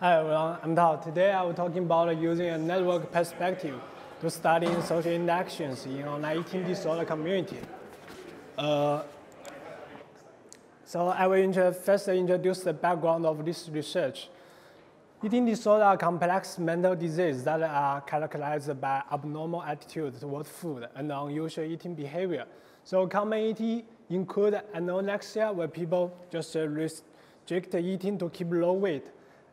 Hi everyone, I'm Tao. Today I will talking about using a network perspective to study social interactions in online eating disorder community. So I will first introduce the background of this research. Eating disorders are complex mental diseases that are characterized by abnormal attitude toward food and unusual eating behavior. So common eating include anorexia, where people just restrict eating to keep low weight,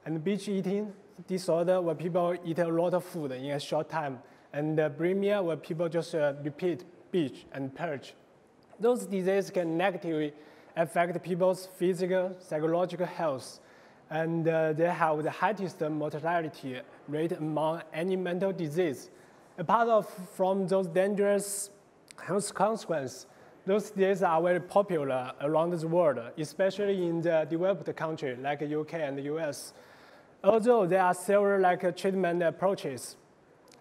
and binge eating disorder, where people eat a lot of food in a short time, and bulimia, where people just repeat binge and purge. Those diseases can negatively affect people's physical, psychological health, and they have the highest mortality rate among any mental disease. Apart from those dangerous health consequences, those diseases are very popular around the world, especially in the developed countries like the UK and the US. Although there are several treatment approaches,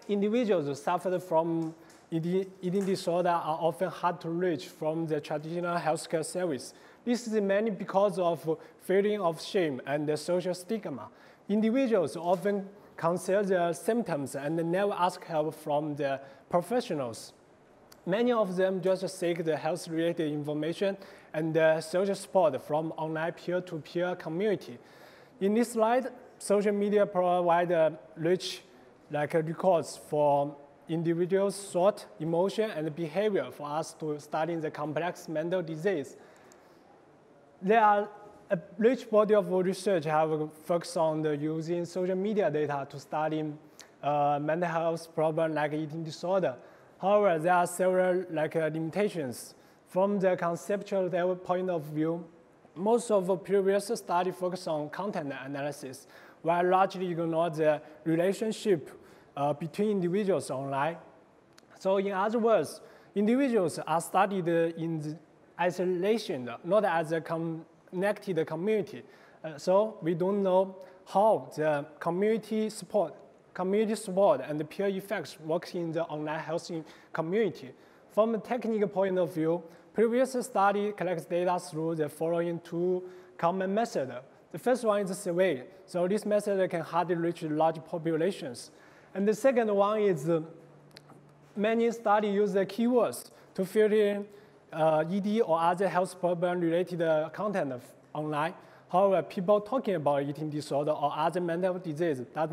individuals suffered from eating disorder are often hard to reach from the traditional healthcare service. This is mainly because of feeling of shame and the social stigma. Individuals often conceal their symptoms and never ask help from the professionals. Many of them just seek the health-related information and social support from online peer-to-peer community. In this slide, social media provide rich records for individuals' thought, emotion, and behavior for us to study the complex mental disease. There are a rich body of research have focused on using social media data to study mental health problems like eating disorder. However, there are several limitations. From the conceptual point of view, most of the previous studies focus on content analysis, while largely ignore the relationship between individuals online. So in other words, individuals are studied in isolation, not as a connected community. So we don't know how the community support and the peer effects work in the online health community. From a technical point of view, previous study collects data through the following two common methods. The first one is survey. So this method can hardly reach large populations. And the second one is many studies use the keywords to filter ED or other health problem-related content online. However, people talking about eating disorder or other mental disease does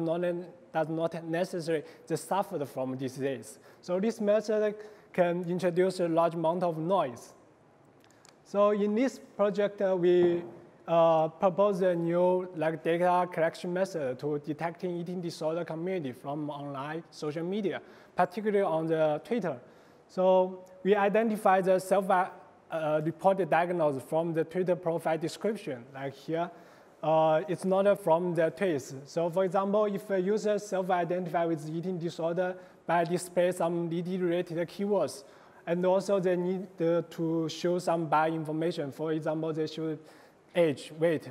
not necessarily suffer from disease. So this method can introduce a large amount of noise. So in this project, we propose a new data collection method to detecting eating disorder community from online social media, particularly on the Twitter. So we identify the self-reported diagnosis from the Twitter profile description, like here. It's not from the tweets. So for example, if a user self-identify with eating disorder by display some ED-related keywords, and also they need to show some bio information. For example, they should age, weight,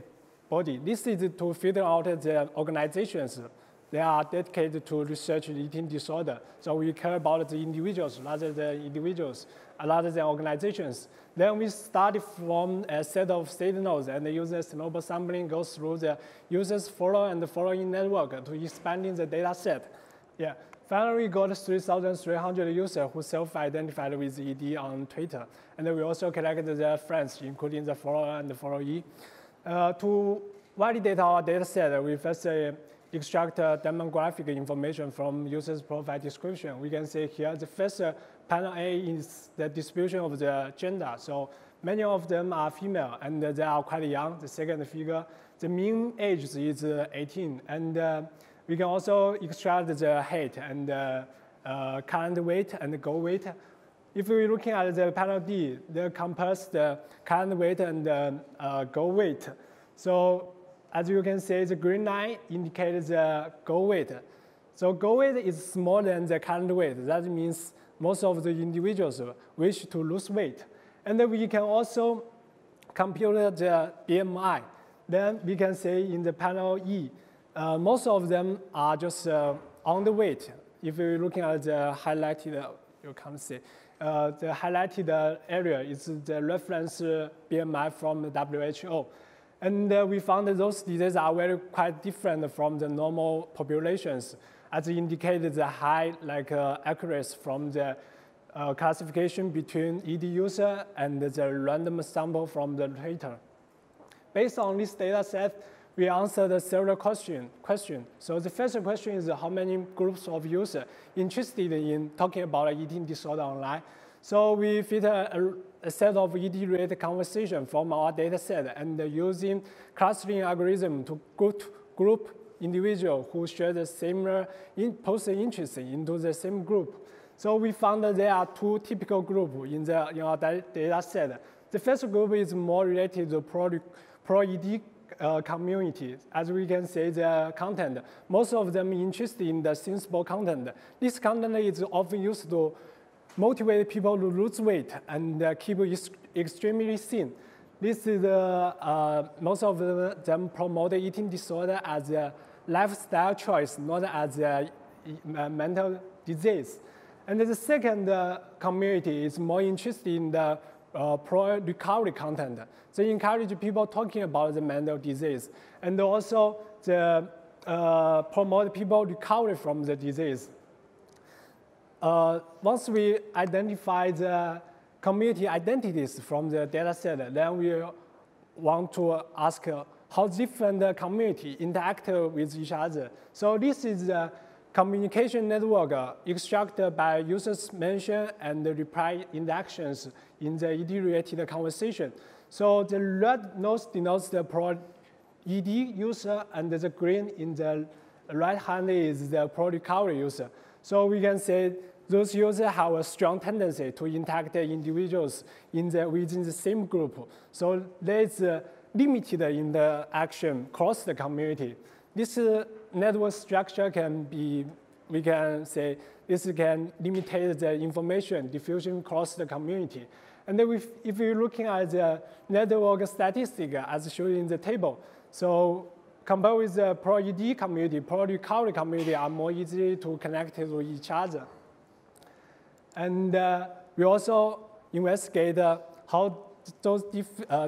body. This is to filter out the organizations that are dedicated to research eating disorder. So we care about the individuals rather than organizations. Then we start from a set of signals, and the user snowball sampling goes through the user's following network to expanding the data set. Yeah. Finally, we got 3,300 users who self-identified with ED on Twitter. And then we also collected their friends, including the follower and the followee. To validate our data set, we first extract demographic information from users' profile description. We can see here the first panel A is the distribution of the gender. So many of them are female, and they are quite young. The second figure, the mean age is 18. And we can also extract the height and current weight and goal weight. If we're looking at the panel D, that compares the current weight and goal weight. So as you can see, the green line indicates the goal weight. So goal weight is smaller than the current weight. That means most of the individuals wish to lose weight. And then we can also compute the BMI. Then we can say in the panel E, most of them are just on the weight. If you're looking at the highlighted, you can't see. The highlighted area is the reference BMI from the WHO. And we found that those diseases are quite different from the normal populations, as indicated the high accuracy from the classification between ED user and the random sample from the literature. Based on this data set, we answered several questions. So the first question is how many groups of users interested in talking about eating disorder online. So we fit a set of ED-related conversation from our data set and using clustering algorithm to group individuals who share the similar posted interest into the same group. So we found that there are two typical groups in our data set. The first group is more related to pro-ED community. As we can see the content, most of them interested in the sensible content. This content is often used to motivate people to lose weight and keep extremely thin. This is most of them promote eating disorder as a lifestyle choice, not as a mental disease. And the second community is more interested in the pro-recovery content. They encourage people talking about the mental disease, and also promote people recovery from the disease. Once we identify the community identities from the data set, then we want to ask how different communities interact with each other. So this is the communication network extracted by users' mention and reply interactions in the ED-related conversation. So the red node denotes the pro-ED user, and the green in the right hand is the pro-recovery user. So we can say those users have a strong tendency to interact the individuals within the same group. So there is limited in the action across the community. This network structure can be, we can say, this can limit the information diffusion across the community. And then if you're looking at the network statistic as shown in the table, so compared with the pro-ED community, pro-recovery community are more easy to connect with each other. And we also investigate how those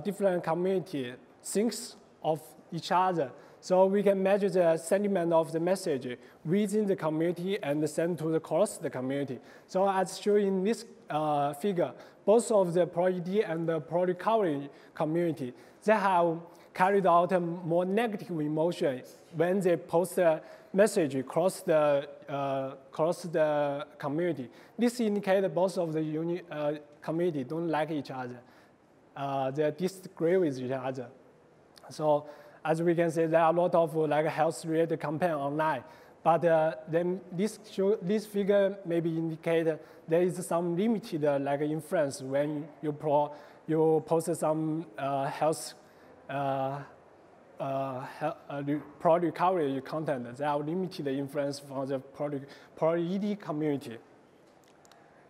different communities think of each other. So we can measure the sentiment of the message within the community and send to across the community. So as shown in this figure, both of the pro-ED and the pro-recovery community, they have carried out a more negative emotion when they post a message across the community. This indicates both of the community don't like each other. They disagree with each other. So as we can see, there are a lot of health-related campaigns online, but then this figure maybe indicate there is some limited influence when you post some health pro-recovery content. There are limited influence from the pro-ED community.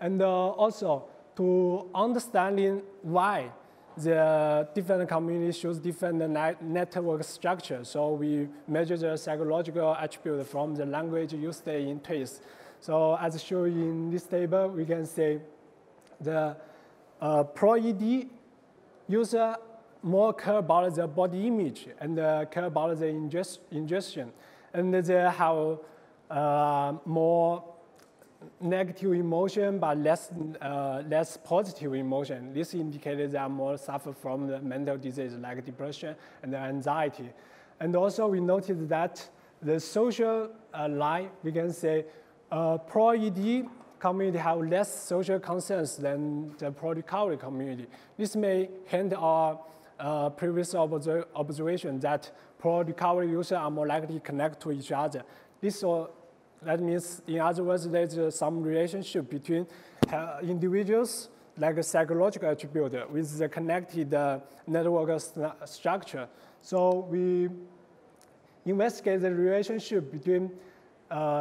And also to understanding why the different communities shows different network structure. So we measure the psychological attribute from the language used in tweets. So as shown in this table, we can say the pro-ED user more care about the body image and care about the ingestion. And they have more negative emotion, but less positive emotion. This indicates they are more suffer from the mental disease like depression and anxiety. And also we noticed that the social line, we can say pro-ED community have less social concerns than the pro-recovery community. This may hint our previous observation that pro-recovery users are more likely to connect to each other. That means, in other words, there's some relationship between individuals, like a psychological attribute, with the connected network structure. So we investigate the relationship between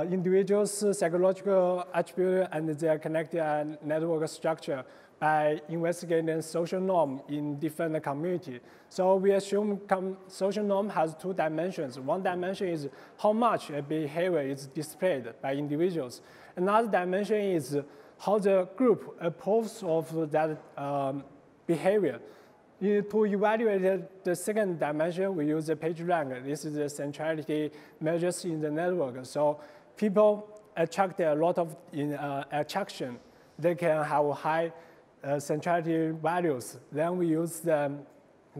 individuals' psychological attribute and their connected network structure by investigating social norm in different communities. So we assume social norm has two dimensions. One dimension is how much a behavior is displayed by individuals. Another dimension is how the group approves of that behavior. To evaluate the second dimension, we use the PageRank. This is the centrality measures in the network. So people attract a lot of attraction. They can have high centrality values. Then we use the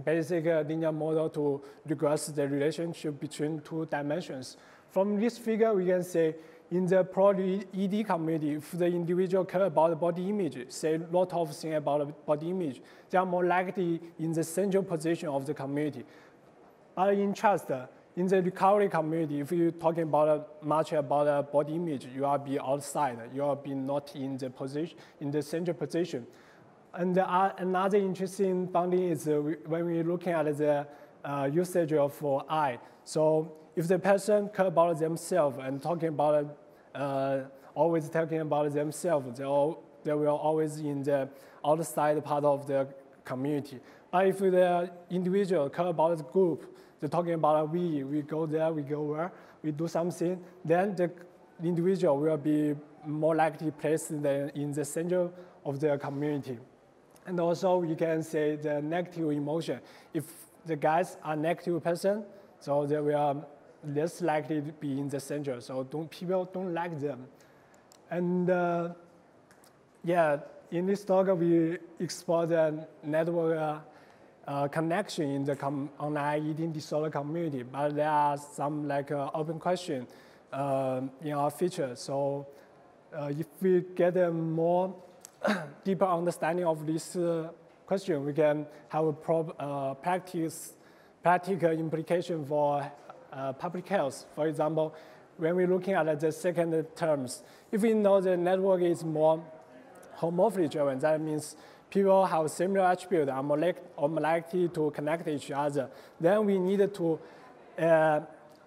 basic linear model to regress the relationship between two dimensions. From this figure, we can say in the pro-ED community, if the individual care about the body image, say a lot of things about the body image, they are more likely in the central position of the community. But in trust, in the recovery community, if you're talking about much about body image, you will be outside. You will be not in the position, in the central position. And another interesting finding is when we're looking at the usage of I. So if the person care about themselves and talking about always talking about themselves, they will always in the outside part of the community. But if the individual care about the group, they're talking about we go there, we go where, we do something, then the individual will be more likely placed in the center of the community. And also we can say the negative emotion. If the guys are negative person, so they will less likely to be in the center. So people don't like them. And yeah, in this talk we explore the network connection in the online eating disorder community, but there are some like open question in our feature. So if we get a more deeper understanding of this question, we can have a practical implication for public health. For example, when we're looking at the second terms, if we know the network is more homomorphically driven, that means people have similar attributes, are more likely to connect each other. Then we need to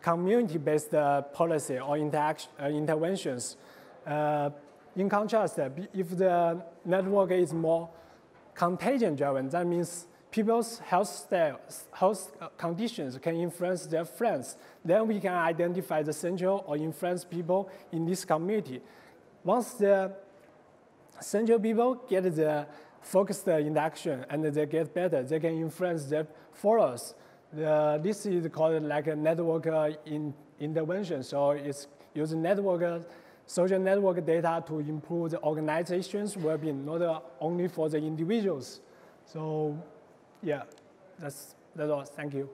community-based policy or interventions. In contrast, if the network is more contagion-driven, that means people's health conditions can influence their friends. Then we can identify the central or influence people in this community. Once the central people get the focused interaction and they get better, they can influence their followers. This is called like a network intervention. So it's using social network data to improve the organization's well-being, not only for the individuals. So yeah, that's all. Thank you.